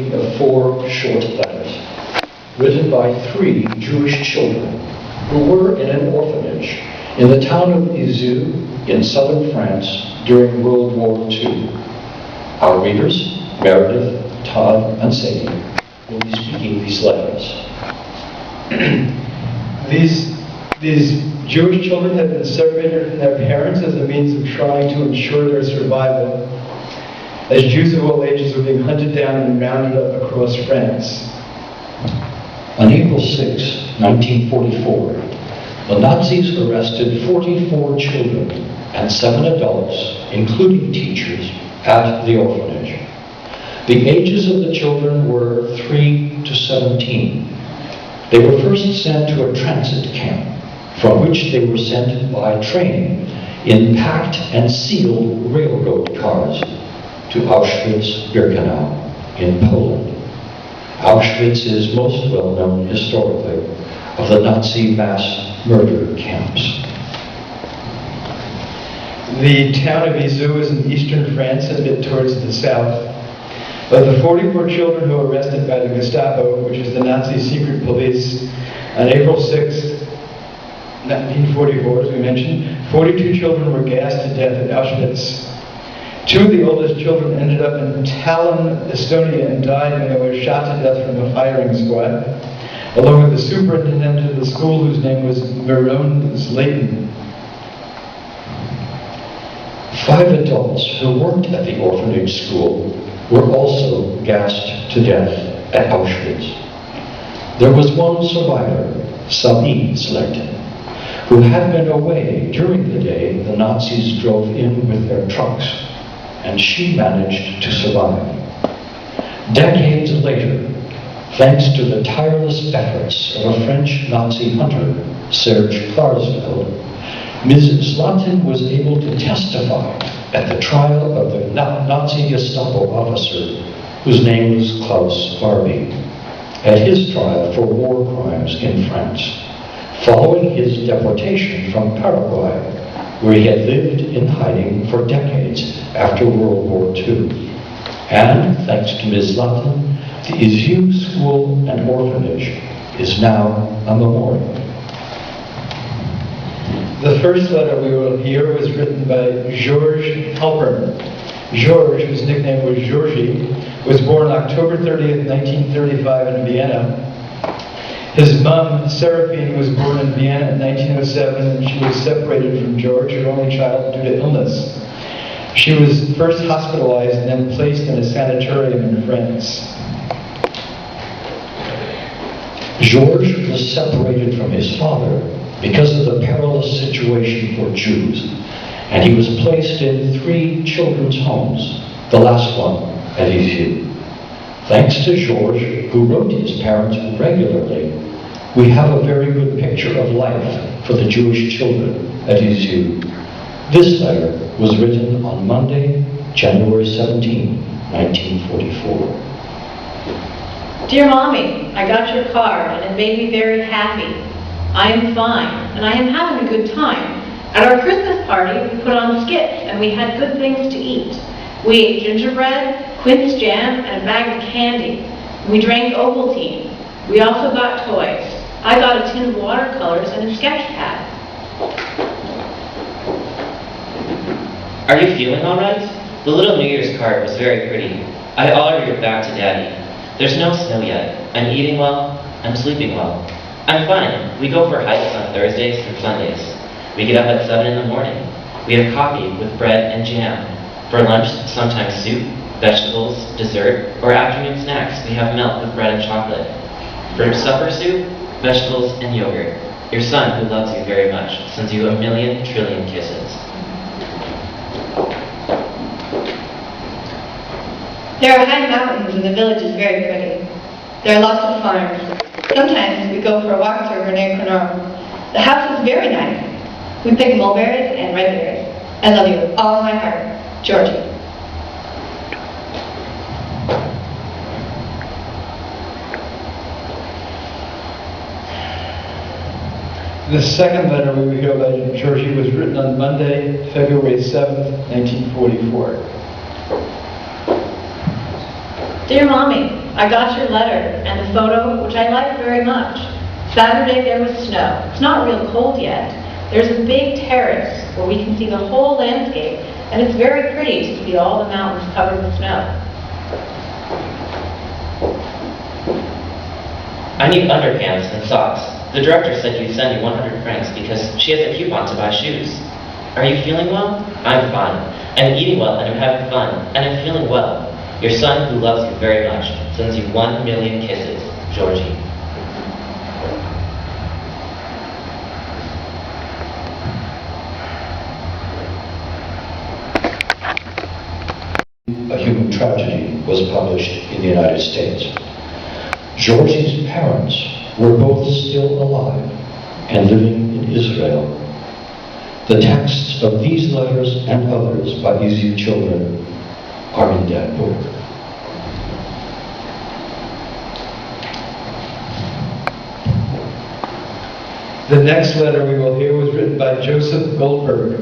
reading of 4 short letters written by 3 Jewish children who were in an orphanage in the town of Izieu in southern France during World War II. Our readers, Meredith, Todd, and Sadie, will be speaking these letters. These Jewish children had been separated from their parents as a means of trying to ensure their survival, as Jews of all ages were being hunted down and rounded up across France. On April 6, 1944, the Nazis arrested 44 children and 7 adults, including teachers, at the orphanage. The ages of the children were 3 to 17. They were first sent to a transit camp, from which they were sent by train in packed and sealed railroad cars to Auschwitz-Birkenau in Poland. Auschwitz is most well known historically of the Nazi mass murder camps. The town of Izieu is in eastern France, a bit towards the south. Of the 44 children who were arrested by the Gestapo, which is the Nazi secret police, on April 6, 1944, as we mentioned, 42 children were gassed to death at Auschwitz. 2 of the oldest children ended up in Tallinn, Estonia, and died when they were shot to death from a firing squad, along with the superintendent of the school, whose name was Vernon. 5 adults who worked at the orphanage school were also gassed to death at Auschwitz. There was one survivor, Sadie Cunningham, who had been away during the day the Nazis drove in with their trucks, and she managed to survive. Decades later, thanks to the tireless efforts of a French Nazi hunter, Serge Klarsfeld, Ms. Zlatan was able to testify at the trial of the Nazi Gestapo officer, whose name was Klaus Barbie, at his trial for war crimes in France, following his deportation from Paraguay, where he had lived in hiding for decades after World War II. And, thanks to Ms. Zlatan, the Izzieu School and Orphanage is now a memorial. The first letter we will hear was written by George Halpern. George, whose nickname was Georgie, was born October 30th, 1935 in Vienna. His mom, Seraphine, was born in Vienna in 1907, and she was separated from George, her only child, due to illness. She was first hospitalized and then placed in a sanatorium in France. George was separated from his father because of the perilous situation for Jews, and he was placed in 3 children's homes, the last one at Izzieu. Thanks to George, who wrote to his parents regularly, we have a very good picture of life for the Jewish children at Izzieu. This letter was written on Monday, January 17, 1944. Dear Mommy, I got your card and it made me very happy. I am fine, and I am having a good time. At our Christmas party, we put on skits, and we had good things to eat. We ate gingerbread, quince jam, and a bag of candy. We drank Ovaltine. We also got toys. I got a tin of watercolors and a sketch pad. Are you feeling all right? The little New Year's card was very pretty. I ordered it back to Daddy. There's no snow yet. I'm eating well. I'm sleeping well. I'm fine. We go for hikes on Thursdays and Sundays. We get up at 7 in the morning. We have coffee with bread and jam. For lunch, sometimes soup, vegetables, dessert, or afternoon snacks, we have milk with bread and chocolate. For supper soup, vegetables, and yogurt. Your son, who loves you very much, sends you 1,000,000 trillion kisses. There are high mountains and the village is very pretty. There are lots of farms. Sometimes we go for a walk through Vernon. The house is very nice. We pick mulberries and red berries. I love you with all my heart, Georgie. The second letter we will hear by Georgie was written on Monday, February 7th, 1944. Dear Mommy, I got your letter and the photo, which I like very much. Saturday there was snow. It's not real cold yet. There's a big terrace where we can see the whole landscape, and it's very pretty to see all the mountains covered with snow. I need underpants and socks. The director said you'd send me 100 francs because she has a coupon to buy shoes. Are you feeling well? I'm fine. I'm eating well and I'm having fun, and I'm feeling well. Your son, who loves you very much, sends you 1 million kisses, Georgie. A Human Tragedy was published in the United States. Georgie's parents were both still alive and living in Israel. The texts of these letters and others by IZIEU children are in that book. The next letter we will hear was written by Joseph Goldberg.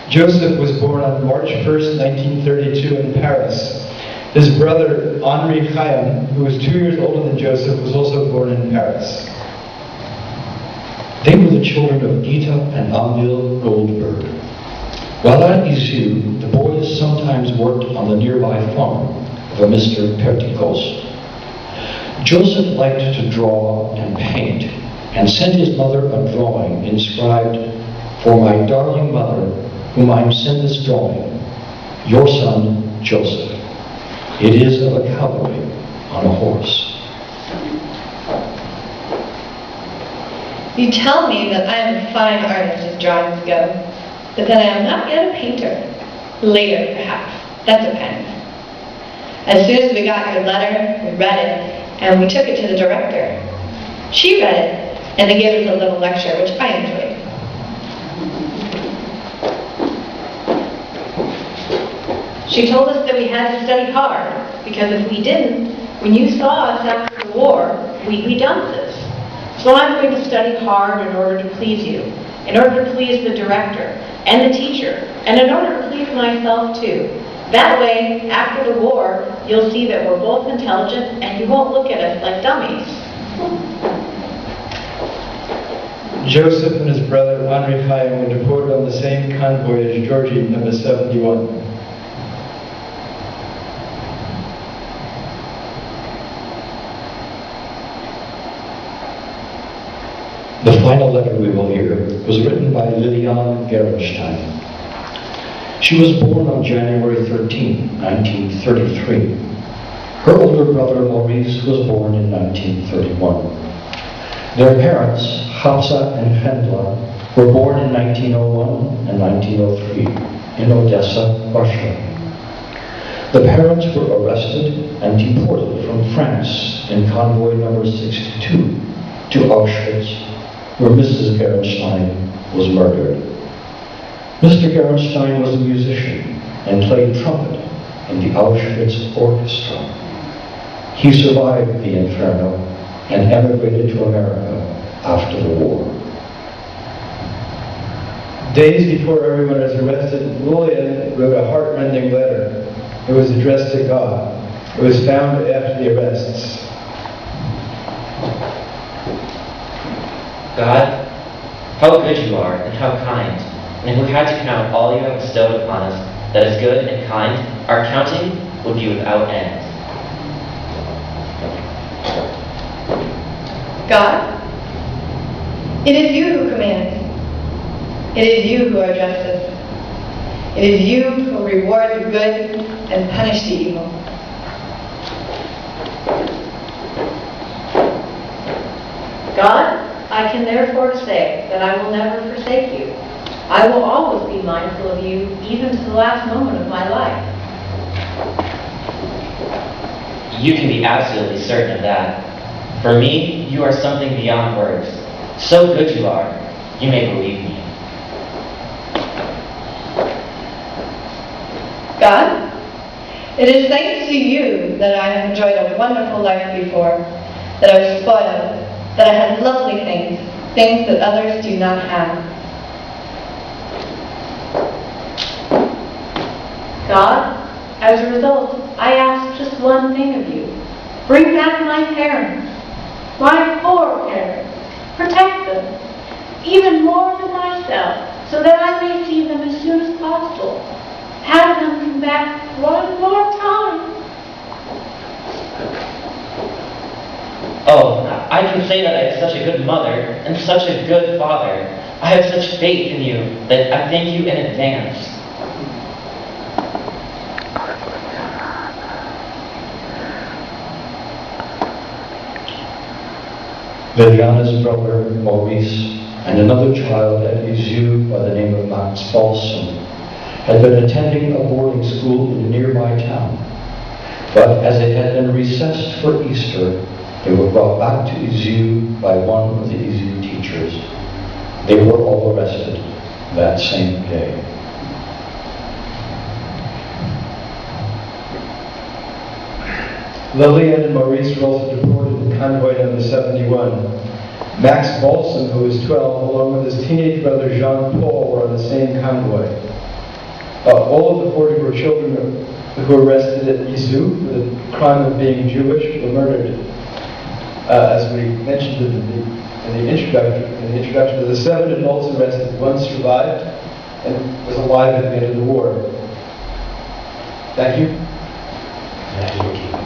Joseph was born on March 1st, 1932 in Paris. His brother, Henri Chaim, who was 2 years older than Joseph, was also born in Paris. They were the children of Gita and Emil Goldberg. While at IZIEU, the boys sometimes worked on the nearby farm of a Mr. Pertikos. Joseph liked to draw and paint, and sent his mother a drawing inscribed, "For my darling mother, whom I send this drawing, your son, Joseph. It is of a cavalry on a horse." You tell me that I am a fine artist as drawings go, but that I am not yet a painter. Later, perhaps. That depends. As soon as we got your letter, we read it, and we took it to the director. She read it, and they gave us a little lecture, which I enjoyed. She told us that we had to study hard, because if we didn't, when you saw us after the war, we'd be dunces. So I'm going to study hard in order to please you, in order to please the director and the teacher, and in order to please myself too. That way, after the war, you'll see that we're both intelligent and you won't look at us like dummies. Joseph and his brother Henri Chaim were deported on the same convoy as Georgie, number 71. The final letter we will hear was written by Liliane Gerenstein. She was born on January 13, 1933. Her older brother Maurice was born in 1931. Their parents, Hafsa and Hendla, were born in 1901 and 1903 in Odessa, Russia. The parents were arrested and deported from France in convoy number 62 to Auschwitz, where Mrs. Gerenstein was murdered. Mr. Gerenstein was a musician and played trumpet in the Auschwitz orchestra. He survived the inferno and emigrated to America after the war. Days before everyone was arrested, Lillian wrote a heart-rending letter. It was addressed to God. It was found after the arrests. God, how good you are and how kind, and who had to count all you have bestowed upon us that is good and kind, our counting would be without end. God, it is you who command. It is you who are justice. It is you who reward the good and punish the evil. God, I can therefore say that I will never forsake you. I will always be mindful of you, even to the last moment of my life. You can be absolutely certain of that. For me, you are something beyond words. So good you are, you may believe me. God, it is thanks to you that I have enjoyed a wonderful life before, that I was spoiled, that I had lovely things, things that others do not have. God, As a result, I ask just one thing of you. Bring back my parents, my poor parents. Protect them, even more than myself, so that I may see them as soon as possible. Have them come back one more time. Oh, I can say that I have such a good mother and such a good father. I have such faith in you that I thank you in advance. Liliana's brother, Maurice, and another child at Izeu by the name of Max Balsam had been attending a boarding school in a nearby town. But as it had been recessed for Easter, they were brought back to Izeu by one of the Izeu teachers. They were all arrested that same day. Lillian and Maurice were also deported in convoy number 71. Max Balsam, who was 12, along with his teenage brother Jean-Paul, were on the same convoy. All of the 44 children who were arrested at Izeu for the crime of being Jewish were murdered. As we mentioned in the introduction, the 7 adults arrested, 1 survived and was alive at the end of the war. Thank you. Thank you.